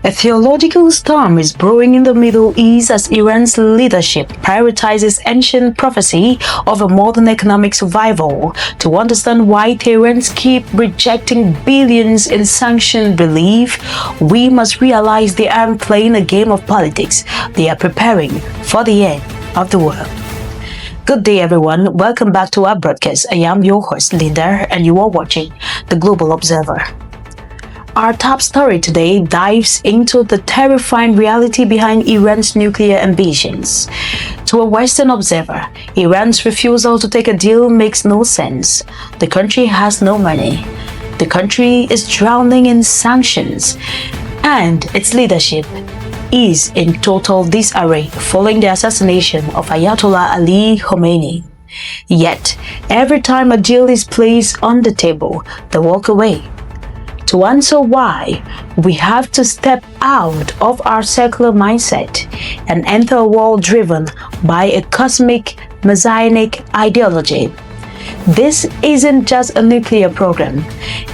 A theological storm is brewing in the Middle East as Iran's leadership prioritizes ancient prophecy over modern economic survival. To understand why Tehrans keep rejecting billions in sanctioned relief, we must realize they aren't playing a game of politics. They are preparing for the end of the world. Good day, everyone. Welcome back to our broadcast. I am your host, Linda, and you are watching The Global Observer. Our top story today dives into the terrifying reality behind Iran's nuclear ambitions. To a Western observer, Iran's refusal to take a deal makes no sense. The country has no money. The country is drowning in sanctions, and its leadership is in total disarray following the assassination of Ayatollah Ali Khamenei. Yet, every time a deal is placed on the table, they walk away. To answer why, we have to step out of our secular mindset and enter a world driven by a cosmic messianic ideology. This isn't just a nuclear program,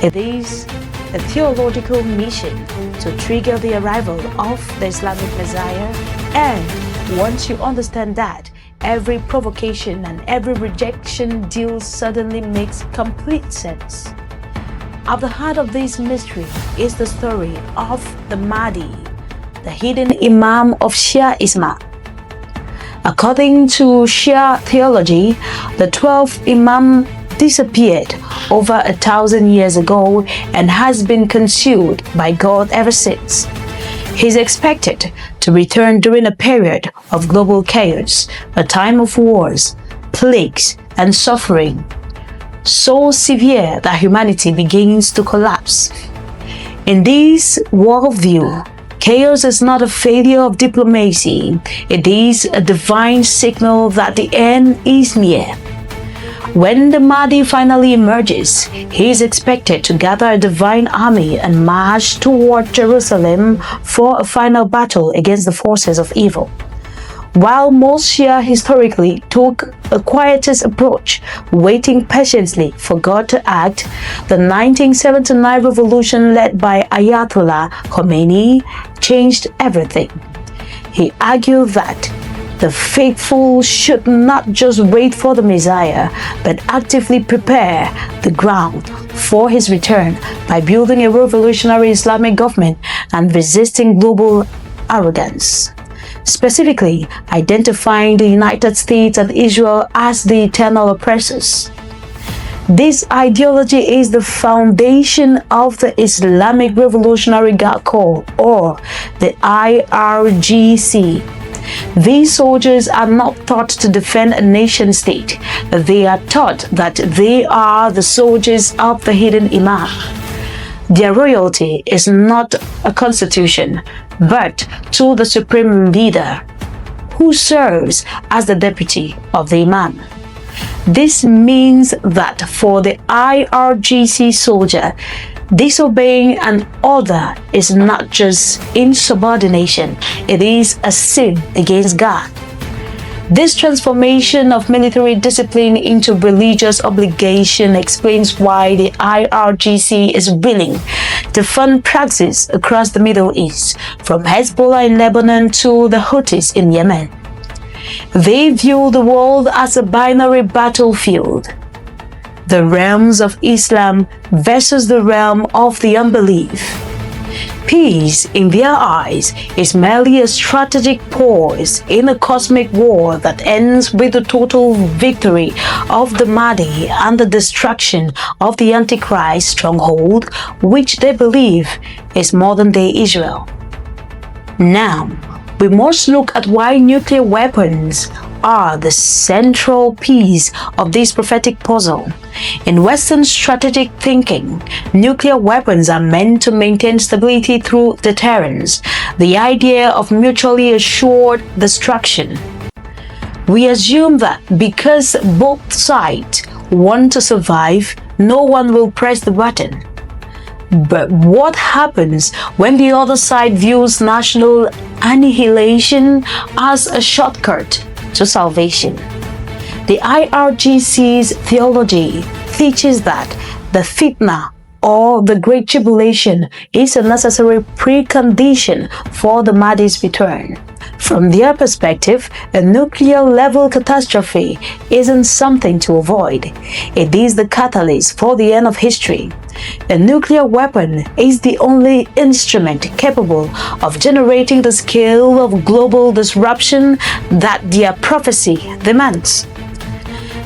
it is a theological mission to trigger the arrival of the Islamic Messiah. And once you understand that, every provocation and every rejection deal suddenly makes complete sense. At the heart of this mystery is the story of the Mahdi, the hidden Imam of Shia Islam. According to Shia theology, the 12th Imam disappeared over 1,000 years ago and has been consumed by God ever since. He is expected to return during a period of global chaos, a time of wars, plagues, and suffering so severe that humanity begins to collapse. In this worldview, chaos is not a failure of diplomacy, it is a divine signal that the end is near. When the Mahdi finally emerges, he is expected to gather a divine army and march toward Jerusalem for a final battle against the forces of evil. While most Shia historically took a quietist approach, waiting patiently for God to act, the 1979 revolution led by Ayatollah Khamenei changed everything. He argued that the faithful should not just wait for the Messiah, but actively prepare the ground for his return by building a revolutionary Islamic government and resisting global arrogance, specifically identifying the United States and Israel as the eternal oppressors. This ideology is the foundation of the Islamic Revolutionary Guard Corps, or the IRGC. These soldiers are not taught to defend a nation state. They are taught that they are the soldiers of the hidden Imam. Their royalty is not a constitution, but to the supreme leader, who serves as the deputy of the Imam. This means that for the IRGC soldier, disobeying an order is not just insubordination, it is a sin against God. This transformation of military discipline into religious obligation explains why the IRGC is willing to fund praxis across the Middle East, from Hezbollah in Lebanon to the Houthis in Yemen. They view the world as a binary battlefield, the realms of Islam versus the realm of the unbelief. Peace, in their eyes, is merely a strategic pause in a cosmic war that ends with the total victory of the Mahdi and the destruction of the Antichrist stronghold, which they believe is modern-day Israel. Now, we must look at why nuclear weapons are the central piece of this prophetic puzzle. In Western strategic thinking, nuclear weapons are meant to maintain stability through deterrence, the idea of mutually assured destruction. We assume that because both sides want to survive, no one will press the button. But what happens when the other side views national annihilation as a shortcut to salvation? The IRGC's theology teaches that the fitna or the Great Tribulation is a necessary precondition for the Mahdi's return. From their perspective, a nuclear-level catastrophe isn't something to avoid. It is the catalyst for the end of history. A nuclear weapon is the only instrument capable of generating the scale of global disruption that their prophecy demands.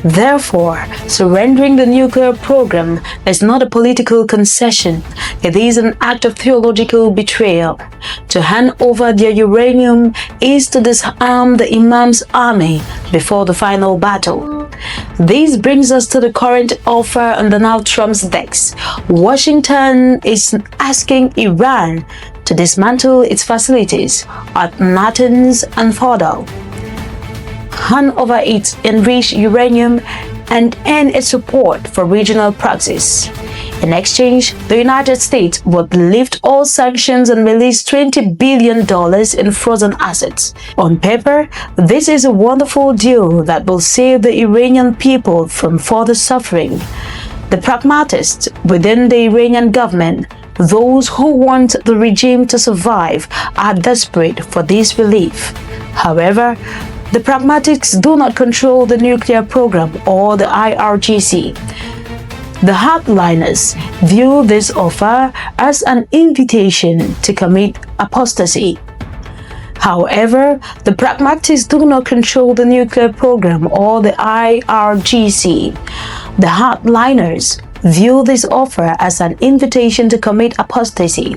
Therefore, surrendering the nuclear program is not a political concession. It is an act of theological betrayal. To hand over their uranium is to disarm the Imam's army before the final battle. This brings us to the current offer on Donald Trump's decks. Washington is asking Iran to dismantle its facilities at Natanz and Fordo, hand over its enriched uranium, and end its support for regional proxies. In exchange, the United States would lift all sanctions and release $20 billion in frozen assets. On paper, this is a wonderful deal that will save the Iranian people from further suffering. The pragmatists within the Iranian government, those who want the regime to survive, are desperate for this relief. However, the pragmatics do not control the nuclear program or the IRGC. The hardliners view this offer as an invitation to commit apostasy. However, the pragmatics do not control the nuclear program or the IRGC. The hardliners view this offer as an invitation to commit apostasy.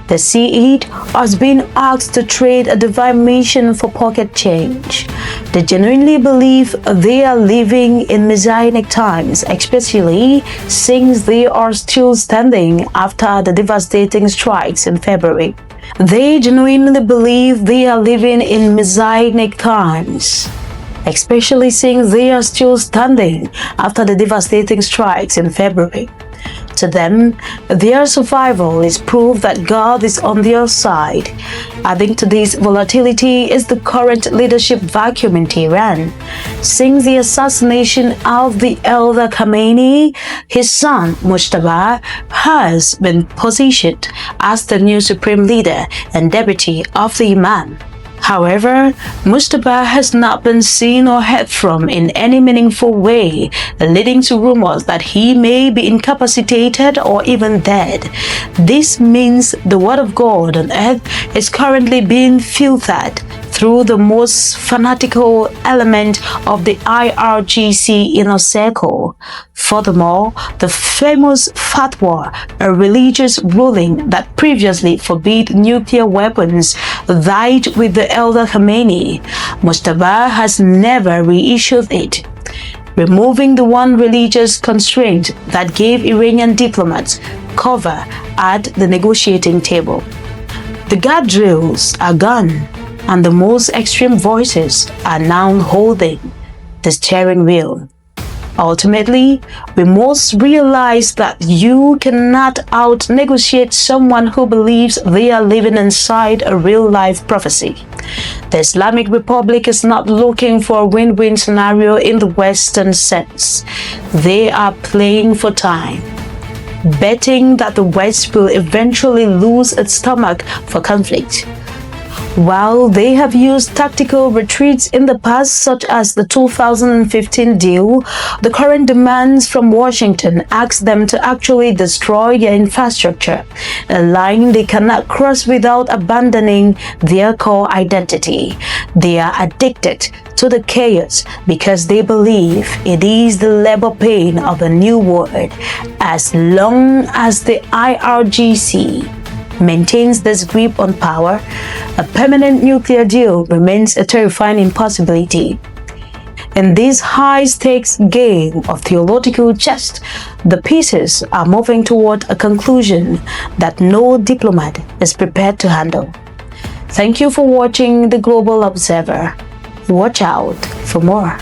They see it as being asked to trade a divine mission for pocket change. They genuinely believe they are living in messianic times, especially since they are still standing after the devastating strikes in February. They genuinely believe they are living in messianic times, especially since they are still standing after the devastating strikes in February. To them, their survival is proof that God is on their side. Adding to this volatility is the current leadership vacuum in Tehran. Since the assassination of the elder Khamenei, his son Mujtaba has been positioned as the new supreme leader and deputy of the Imam. However, Mujtaba has not been seen or heard from in any meaningful way, leading to rumors that he may be incapacitated or even dead. This means the word of God on earth is currently being filtered through the most fanatical element of the IRGC inner circle. Furthermore, the famous fatwa, a religious ruling that previously forbade nuclear weapons, died with the elder Khamenei. Mujtaba has never reissued it, removing the one religious constraint that gave Iranian diplomats cover at the negotiating table. The guardrails are gone, and the most extreme voices are now holding the steering wheel. Ultimately, we must realize that you cannot out-negotiate someone who believes they are living inside a real-life prophecy. The Islamic Republic is not looking for a win-win scenario in the Western sense. They are playing for time, betting that the West will eventually lose its stomach for conflict. While they have used tactical retreats in the past, such as the 2015 deal, the current demands from Washington ask them to actually destroy their infrastructure, a line they cannot cross without abandoning their core identity. They are addicted to the chaos because they believe it is the labor pain of a new world. As long as the IRGC maintains this grip on power, a permanent nuclear deal remains a terrifying impossibility. In this high-stakes game of theological chess, the pieces are moving toward a conclusion that no diplomat is prepared to handle. Thank you for watching The Global Observer. Watch out for more.